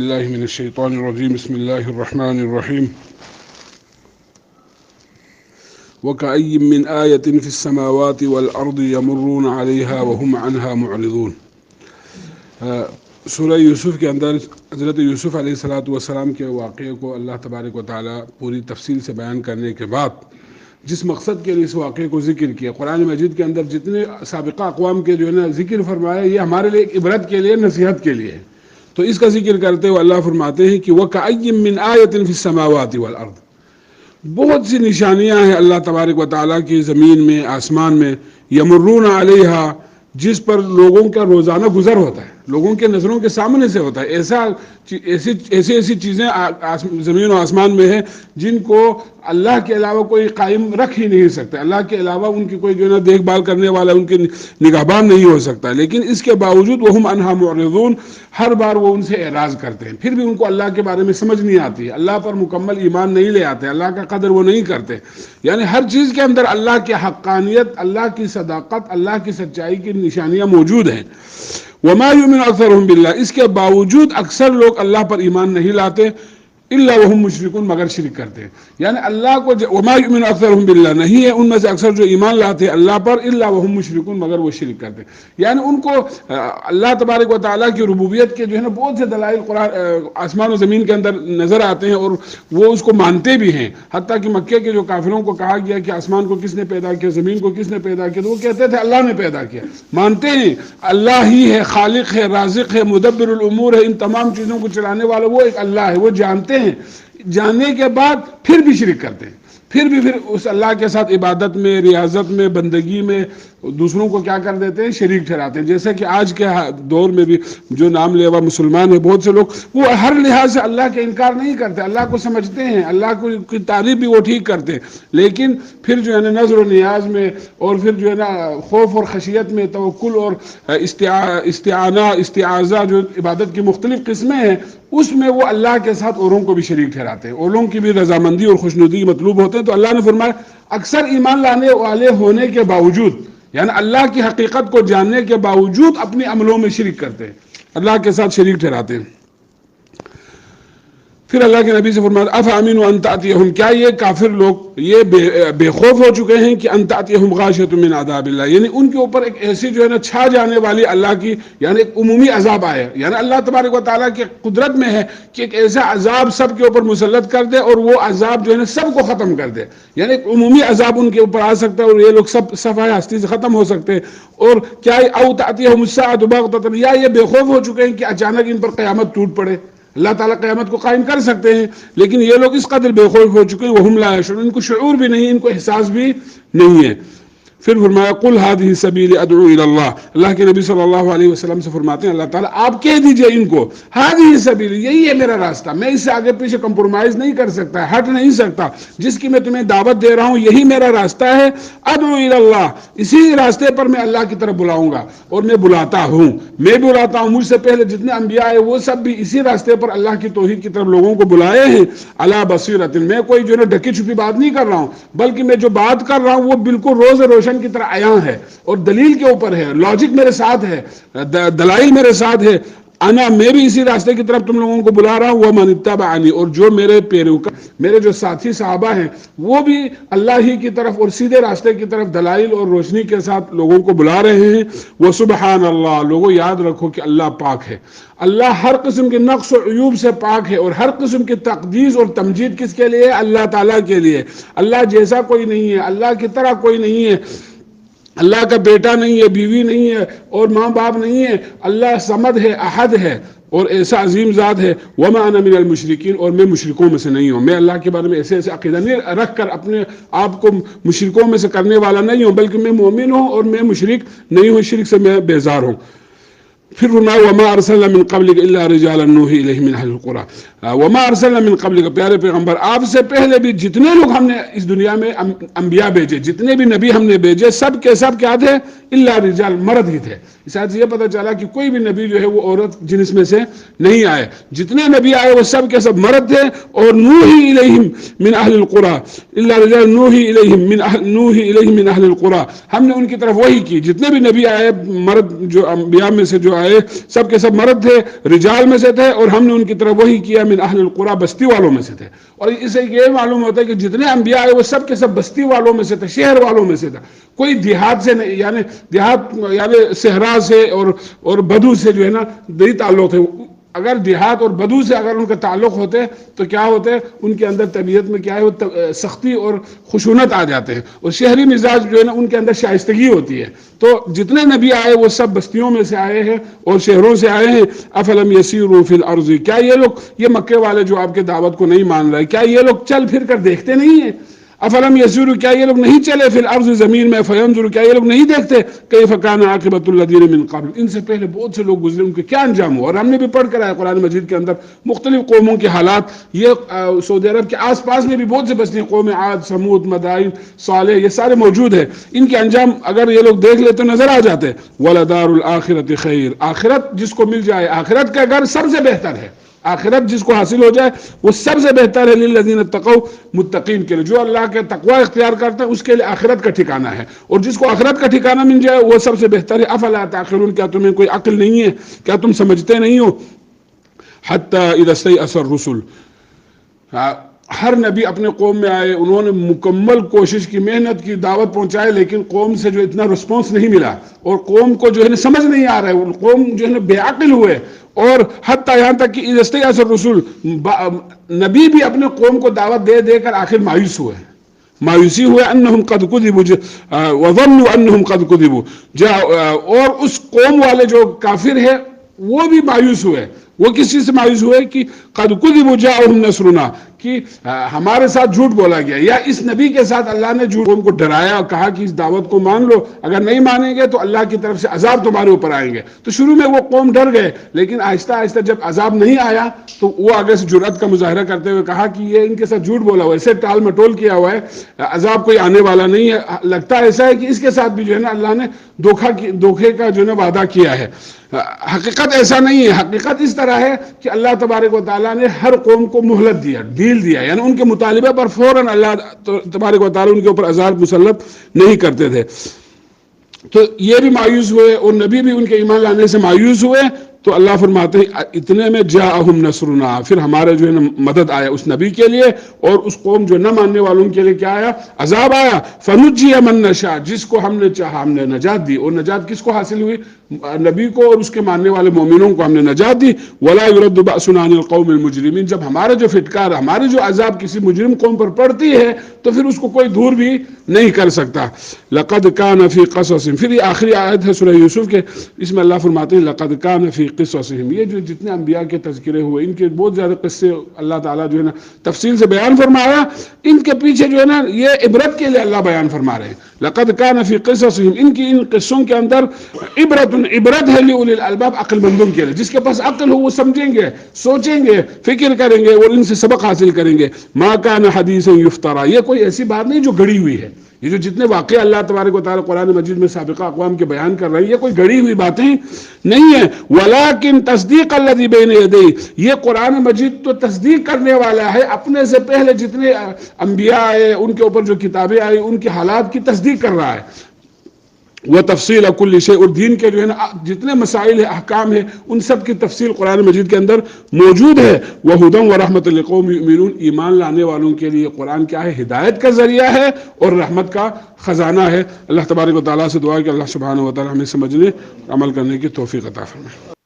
باللہ من الشیطان الرجیم بسم اللہ الرحمن الرحیم وَكَأَيٍّ مِّنْ آيَةٍ فِي السَّمَاوَاتِ وَالْأَرْضِ يَمُرُّونَ عَلَيْهَا وَهُمْ عَنْهَا مُعْرِضُونَ۔ سورہ یوسف کے اندر حضرت یوسف علیہ السلام کے واقعے کو اللہ تبارک و تعالیٰ پوری تفصیل سے بیان کرنے کے بعد جس مقصد کے لیے اس واقعے کو ذکر کیا، قرآن مجید کے اندر جتنے سابقہ اقوام کے جو ہے نا ذکر فرمایا، یہ ہمارے لیے ایک عبرت کے لیے، نصیحت کے لیے ہے۔ تو اس کا ذکر کرتے ہوئے اللہ فرماتے ہیں کہ وَكَأَيٍّ مِّنْ آيَةٍ فِي السَّمَاوَاتِ وَالْأَرْضِ، بہت سی نشانیاں ہیں اللہ تبارک و تعالیٰ کی زمین میں، آسمان میں، یمرون علیہا، جس پر لوگوں کا روزانہ گزر ہوتا ہے، لوگوں کے نظروں کے سامنے سے ہوتا ہے۔ ایسی چیزیں زمین و آسمان میں ہیں جن کو اللہ کے علاوہ کوئی قائم رکھ ہی نہیں سکتا، اللہ کے علاوہ ان کی کوئی جو ہے نا دیکھ بھال کرنے والا، ان کی نگہبان نہیں ہو سکتا، لیکن اس کے باوجود وہم عنہا معرضون، ہر بار وہ ان سے اعراض کرتے ہیں، پھر بھی ان کو اللہ کے بارے میں سمجھ نہیں آتی ہے، اللہ پر مکمل ایمان نہیں لے آتے، اللہ کا قدر وہ نہیں کرتے، یعنی ہر چیز کے اندر اللہ کی حقانیت، اللہ کی صداقت، اللہ کی سچائی کی نشانیاں موجود ہیں۔ وَمَا يُؤْمِنُ أَكْثَرُهُم بِاللَّهِ، اس کے باوجود اکثر لوگ اللہ پر ایمان نہیں لاتے، الا وهم مشرکون، مگر شرک کرتے ہیں، یعنی اللہ کو وما یؤمن اکثرهم باللہ، نہیں ہے ان میں سے اکثر جو ایمان لاتے ہیں اللہ پر، الا وهم مشرکون، مگر وہ شرک کرتے ہیں، یعنی ان کو اللہ تبارک و تعالیٰ کی ربوبیت کے جو ہے نا بہت سے دلائل قرآن آسمان و زمین کے اندر نظر آتے ہیں اور وہ اس کو مانتے بھی ہیں، حتیٰ کہ مکے کے جو کافروں کو کہا گیا کہ آسمان کو کس نے پیدا کیا، زمین کو کس نے پیدا کیا، تو وہ کہتے تھے اللہ نے پیدا کیا، مانتے ہیں اللہ ہی ہے، خالق ہے، رازق ہے، مدبر الامور ہے، ان تمام چیزوں کو چلانے والا وہ ایک اللہ ہے، وہ جانتے ہیں، جاننے کے بعد پھر بھی شرک کرتے ہیں، پھر اس اللہ کے ساتھ عبادت میں، ریاضت میں، بندگی میں دوسروں کو کیا کر دیتے ہیں، شریک ٹھہراتے ہیں۔ جیسے کہ آج کے دور میں بھی جو نام لیوا مسلمان ہیں بہت سے لوگ، وہ ہر لحاظ سے اللہ کے انکار نہیں کرتے، اللہ کو سمجھتے ہیں، اللہ کی تعریف بھی وہ ٹھیک کرتے ہیں، لیکن پھر جو ہے نا نظر و نیاز میں اور پھر جو ہے نا خوف اور خشیت میں، توکل اور استعانہ، استعاذہ، جو عبادت کی مختلف قسمیں ہیں، اس میں وہ اللہ کے ساتھ اوروں کو بھی شریک ٹھہراتے ہیں، اوروں کی بھی رضامندی اور خوشنودی مطلوب ہوتے ہیں۔ تو اللہ نے فرمایا اکثر ایمان لانے والے ہونے کے باوجود، یعنی اللہ کی حقیقت کو جاننے کے باوجود اپنے عملوں میں شرک کرتے ہیں، اللہ کے ساتھ شریک ٹھہراتے ہیں۔ پھر اللہ کے نبی سے فرمایا افامنوا ان تأتیہم، کیا یہ کافر لوگ یہ بے خوف ہو چکے ہیں کہ ان تأتیہم غاشیۃ من عذاب اللہ، یعنی ان کے اوپر ایک ایسی جو ہے نا چھا جانے والی اللہ کی یعنی ایک عمومی عذاب آئے، یعنی اللہ تبارک و تعالیٰ کی قدرت میں ہے کہ ایک ایسا عذاب سب کے اوپر مسلط کر دے اور وہ عذاب جو ہے نا سب کو ختم کر دے، یعنی ایک عمومی عذاب ان کے اوپر آ سکتا ہے اور یہ لوگ سب صفحہ ہستی سے ختم ہو سکتے ہیں۔ اور کیا او تأتیہم الساعۃ بغتۃ، یا یہ بے خوف ہو چکے ہیں کہ اچانک ان پر قیامت ٹوٹ پڑے، اللہ تعالیٰ قیامت کو قائم کر سکتے ہیں، لیکن یہ لوگ اس قدر بے خوف ہو چکے ہیں، وہم لا یشعرون، ان کو شعور بھی نہیں، ان کو احساس بھی نہیں ہے۔ پھر فرمایا قل هذه سبیلی ادعو الی اللہ، اللہ کے نبی صلی اللہ علیہ وسلم سے فرماتے ہیں اللہ تعالیٰ آپ کہہ دیجئے ان کو هذه سبیلی، یہی ہے میرا راستہ، میں اس سے آگے پیچھے کمپرومائز نہیں کر سکتا، ہٹ نہیں سکتا، جس کی میں تمہیں دعوت دے رہا ہوں یہی میرا راستہ ہے، ادعو الی اللہ، اسی راستے پر میں اللہ کی طرف بلاؤں گا اور میں بلاتا ہوں، میں بلاتا ہوں، مجھ سے پہلے جتنے انبیاء ہیں وہ سب بھی اسی راستے پر اللہ کی توحید کی طرف لوگوں کو بلائے ہیں، علی بصیرۃ، میں کوئی جو ہے نا ڈھکی چھپی بات نہیں کر رہا ہوں، بلکہ میں جو بات کر رہا ہوں وہ بالکل روز روشن کی طرح عیاں ہے اور دلیل کے اوپر ہے، لاجک میرے ساتھ ہے، دلائل میرے ساتھ ہے، انا، میں بھی اسی راستے کی طرف تم لوگوں کو بلا رہا ہوں، ومن اتبعنی، اور جو میرے پیروکار، میرے جو ساتھی صحابہ ہیں وہ بھی اللہ ہی کی طرف اور سیدھے راستے کی طرف دلائل اور روشنی کے ساتھ لوگوں کو بلا رہے ہیں۔ وسبحان اللہ، لوگوں یاد رکھو کہ اللہ پاک ہے، اللہ ہر قسم کے نقص و عیوب سے پاک ہے، اور ہر قسم کی تقدیس اور تمجید کس کے لیے؟ اللہ تعالیٰ کے لیے۔ اللہ جیسا کوئی نہیں ہے، اللہ کی طرح کوئی نہیں ہے، اللہ کا بیٹا نہیں ہے، بیوی نہیں ہے اور ماں باپ نہیں ہے، اللہ صمد ہے، احد ہے اور ایسا عظیم ذات ہے۔ وما انا من المشرکین، اور میں مشرکوں میں سے نہیں ہوں، میں اللہ کے بارے میں ایسے عقیدہ نہیں رکھ کر اپنے آپ کو مشرکوں میں سے کرنے والا نہیں ہوں، بلکہ میں مومن ہوں اور میں مشرک نہیں ہوں، شرک سے میں بیزار ہوں۔ پھر فرمایا وما ارسلنا من قبلک الا رجالا نوحی الیہم من اہل القری، وما ارسلنا من قبلک، پیارے پیغمبر آپ سے پہلے بھی جتنے لوگ ہم نے اس دنیا میں انبیاء بھیجے، جتنے بھی نبی ہم نے بھیجے، سب کے سب کیا تھے؟ الا رجال، مرد ہی تھے۔ اس آیت سے یہ پتہ چلا کہ کوئی بھی نبی جو ہے وہ عورت جنس میں سے نہیں آئے، جتنے نبی آئے وہ سب کے سب مرد تھے، اور نوحی الیہم من اہل القری، الا رجال نوحی الیہم من اہل القری، ہم نے ان کی طرف وحی کی، جتنے بھی نبی آئے مرد جو انبیاء میں سے جو آئے سب کے سب مرد تھے، رجال میں سے تھے، اور ہم نے ان کی طرف وحی کیا من اہل القریٰ، بستی والوں میں سے تھے۔ اور اس سے یہ معلوم ہوتا ہے کہ جتنے انبیاء آئے وہ سب کے سب بستی والوں میں سے تھے، شہر والوں میں سے تھا، کوئی دیہات سے نہیں، یعنی دیہات یعنی صحرا سے اور بدو سے جو ہے نا نہیں تعلق ہے۔ اگر دیہات اور بدو سے اگر ان کا تعلق ہوتے تو کیا ہوتے، ان کے اندر طبیعت میں کیا ہے وہ سختی اور خشونت آ جاتے ہیں، اور شہری مزاج جو ہے نا ان کے اندر شائستگی ہوتی ہے۔ تو جتنے نبی آئے وہ سب بستیوں میں سے آئے ہیں اور شہروں سے آئے ہیں۔ افلم یسیروا فی الارض، کیا یہ لوگ، یہ مکے والے جو آپ کے دعوت کو نہیں مان رہے، کیا یہ لوگ چل پھر کر دیکھتے نہیں ہیں؟ افلم یسیروا، کیا یہ لوگ نہیں چلے فی الارض، زمین میں، فینظروا، کیا یہ لوگ نہیں دیکھتے کیف کان عاقبۃ الذین من قبل، ان سے پہلے بہت سے لوگ گزرے، ان کے کیا انجام ہوا۔ اور ہم نے بھی پڑھ کر آیا قرآن مجید کے اندر مختلف قوموں کے حالات، یہ سعودی عرب کے آس پاس میں بھی بہت سے بستیاں، قوم عاد، سمود، مدائن، صالح، یہ سارے موجود ہیں۔ ان کے انجام اگر یہ لوگ دیکھ لیتے نظر آ جاتے۔ وَلَدَارُ الْآخِرَةِ خَيْرٌ، آخرت جس کو مل جائے، آخرت کا گھر سب سے بہتر ہے، آخرت جس کو حاصل ہو جائے وہ سب سے بہتر ہے، للذین اتقوا، متقین کے لیے، جو اللہ کے تقوی اختیار کرتا ہے اس کے لیے آخرت کا ٹھکانہ ہے، اور جس کو آخرت کا ٹھکانہ مل جائے وہ سب سے بہتر ہے۔ افلا تعقلون، کیا تمہیں کوئی عقل نہیں ہے، کیا تم سمجھتے نہیں ہو؟ حتی اذا استیأس الرسل، ہر نبی اپنے قوم میں آئے، انہوں نے مکمل کوشش کی، محنت کی، دعوت پہنچائے، لیکن قوم سے جو اتنا رسپانس نہیں ملا، اور قوم کو جو ہے نا سمجھ نہیں آ رہا ہے، قوم جو ہے نا بے عقل ہوئے، اور حتیٰ یہاں تک کہ اذا استیأس الرسل، نبی بھی اپنے قوم کو دعوت دے دے کر آخر مایوس ہوئے، مایوسی ہوئے، انہم قد کذبوا وظنوا انہم قد کذبوا، اور اس قوم والے جو کافر ہے وہ بھی مایوس ہوئے۔ وہ کس چیز سے مایوس ہوئے کہ قد کذبوا جاءہم نصرنا، کہ ہمارے ساتھ جھوٹ بولا گیا، یا اس نبی کے ساتھ اللہ نے جھوٹ قوم کو ڈرایا اور کہا کہ اس دعوت کو مان لو، اگر نہیں مانیں گے تو اللہ کی طرف سے عذاب تمہارے اوپر آئیں گے۔ تو شروع میں وہ قوم ڈر گئے، لیکن آہستہ آہستہ جب عذاب نہیں آیا تو وہ آگے سے جرأت کا مظاہرہ کرتے ہوئے کہا کہ یہ ان کے ساتھ جھوٹ بولا ہوا ہے، اسے ٹال مٹول کیا ہوا ہے، عذاب کوئی آنے والا نہیں ہے، لگتا ایسا ہے کہ اس کے ساتھ بھی جو ہے نا اللہ نے دھوکے کا جو ہے نا وعدہ کیا ہے۔ حقیقت ایسا نہیں ہے، حقیقت اس طرح ہے کہ اللہ تبارک و تعالیٰ نے ہر قوم کو مہلت دیا، ڈیل دیا، یعنی ان کے مطالبے پر فوراً اللہ تبارک و تعالیٰ ان کے اوپر عذاب مسلط نہیں کرتے تھے۔ تو یہ بھی مایوس ہوئے، اور نبی بھی ان کے ایمان لانے سے مایوس ہوئے، تو اللہ فرماتے ہیں اتنے میں جاءہم نصرنا، پھر ہمارے جو ہے نا مدد آیا اس نبی کے لیے، اور اس قوم جو نہ ماننے والوں کے لیے کیا آیا، عذاب آیا۔ فنجی من نشاء، جس کو ہم نے چاہا ہم نے نجات دی، اور نجات کس کو حاصل ہوئی، نبی کو اور اس کے ماننے والے مومنوں کو ہم نے نجات دی۔ ولا يرد بأسنا عن القوم المجرمین، جب ہمارا جو پھٹکار، ہماری جو عذاب کسی مجرم قوم پر پڑتی ہے تو پھر اس کو کوئی دور بھی نہیں کر سکتا۔ لقد كان في قصص، پھر یہ آخری آیت ہے سورہ یوسف کے، اس میں اللہ فرماتے ہیں لقد كان في قصصهم، یہ جو جتنے انبیاء کے تذکرے ہوئے ان کے بہت زیادہ قصے اللہ تعالیٰ جو ہے نا تفصیل سے بیان فرمایا، ان کے پیچھے جو ہے نا یہ عبرت کے لیے اللہ بیان فرما رہے ہیں۔ لقد كان في قصصهم، ان قصوں کے اندر عبرت ہے لأولی الالباب، عقل مندوں کے لیے، جس کے پاس عقل ہو وہ سمجھیں گے، سوچیں گے، فکر کریں گے اور ان سے سبق حاصل کریں گے۔ ما كان حدیثا یفترى، یہ کوئی ایسی بات نہیں جو گھڑی ہوئی ہے، یہ جو جتنے واقعے اللہ تبارک و تعالیٰ قرآن مجید میں سابقہ اقوام کے بیان کر رہے ہیں یہ کوئی گھڑی ہوئی باتیں نہیں ہیں۔ ولیکن تصدیق الذی بین یدیہ، یہ قرآن مجید تو تصدیق کرنے والا ہے، اپنے سے پہلے جتنے انبیاء آئے ان کے اوپر جو کتابیں آئی ان کے حالات کی تصدیق کر رہا ہے۔ وہ تفصیل کل شیء، اور دین کے جو ہے نا جتنے مسائل ہیں، احکام ہیں، ان سب کی تفصیل قرآن مجید کے اندر موجود ہے۔ وہدی ورحمۃ لقوم یؤمنون، ایمان لانے والوں کے لیے قرآن کیا ہے، ہدایت کا ذریعہ ہے اور رحمت کا خزانہ ہے۔ اللہ تبارک و تعالیٰ سے دعا ہے کہ اللہ سبحانہ و تعالیٰ ہمیں سمجھنے عمل کرنے کی توفیق عطا فرمائے۔